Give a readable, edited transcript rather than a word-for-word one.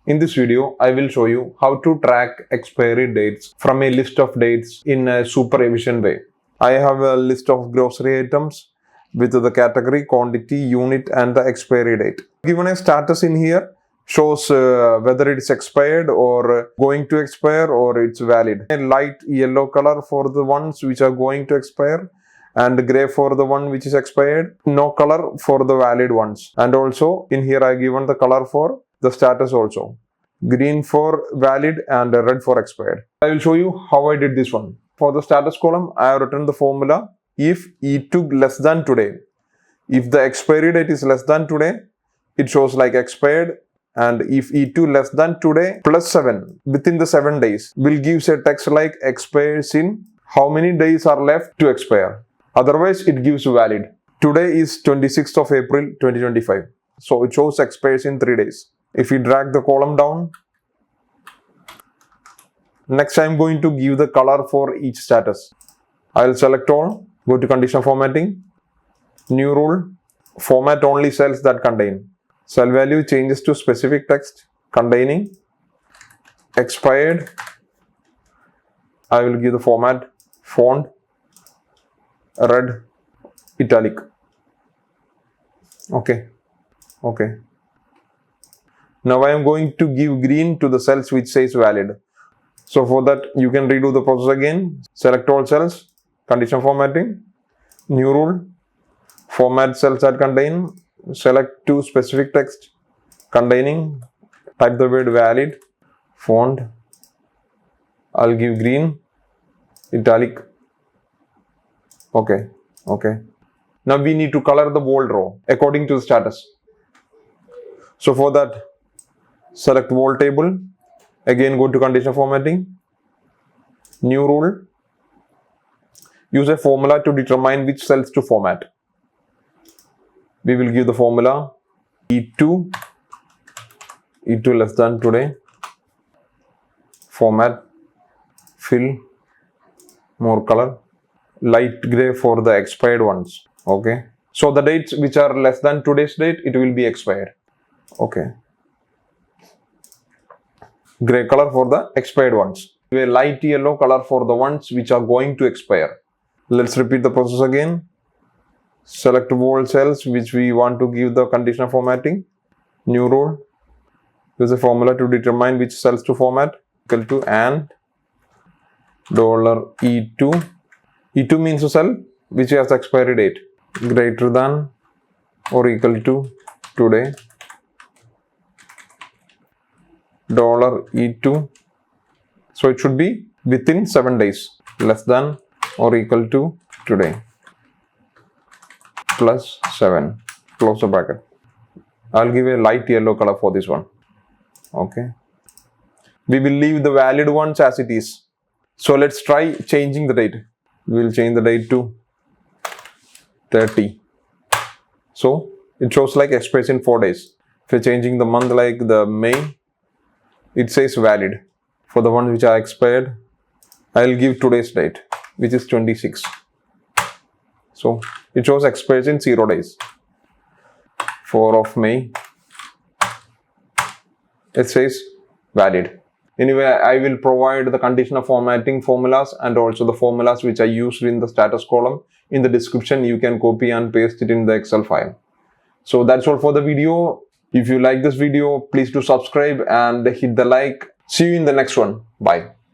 In this video, I will show you how to track expiry dates from a list of dates in a super efficient way. I have a list of grocery items with the category, quantity, unit and the expiry date. Given a status in here, shows whether it's expired or going to expire or it's valid. A light yellow color for the ones which are going to expire and gray for the one which is expired, no color for the valid ones. And also in here I given the color for the status also. Green for valid and red for expired. I will show you how I did this one. For the status column, I have written the formula if E2 less than today. If the expiry date is less than today, it shows like expired, and if E2 less than today plus 7 within the 7 days will give a text like expires in how many days are left to expire. Otherwise it gives valid. Today is 26th of April 2025. So it shows expires in 3 days. If we drag the column down, next I am going to give the color for each status. I will select all, go to conditional formatting, new rule, format only cells that contain. Cell value changes to specific text containing expired. I will give the format font red italic. Okay. Now I am going to give green to the cells which says valid. So for that you can redo the process again. Select all cells, conditional formatting, new rule, format cells that contain, select to specific text containing, type the word valid, font, I'll give green, italic. Okay. Now we need to color the bold row according to the status. So for that, select bold table, again go to conditional formatting, new rule, use a formula to determine which cells to format. We will give the formula E2 less than today, format, fill, more color, light gray for the expired ones. Okay, so the dates which are less than today's date, it will be expired. Okay, gray color for the expired ones, a light yellow color for the ones which are going to expire. Let's repeat the process again. Select bold cells which we want to give the conditional formatting, new rule, use a formula to determine which cells to format, equal to and $E2. E2 means a cell which has expiry date greater than or equal to today, $E2. So it should be within 7 days, less than or equal to today, plus 7, close the bracket. I'll give a light yellow color for this one. Okay, we will leave the valid ones as it is. So let's try changing the date. We will change the date to 30. So it shows like expires in 4 days. If you're changing the month like the May, it says valid. For the ones which are expired, I'll give today's date, which is 26. So it shows expires in 0 days. 4 of May, it says valid. Anyway, I will provide the conditional formatting formulas and also the formulas which I used in the status column in the description. You can copy and paste it in the Excel file. So that's all for the video. If you like this video, please do subscribe and hit the like. See you in the next one. Bye.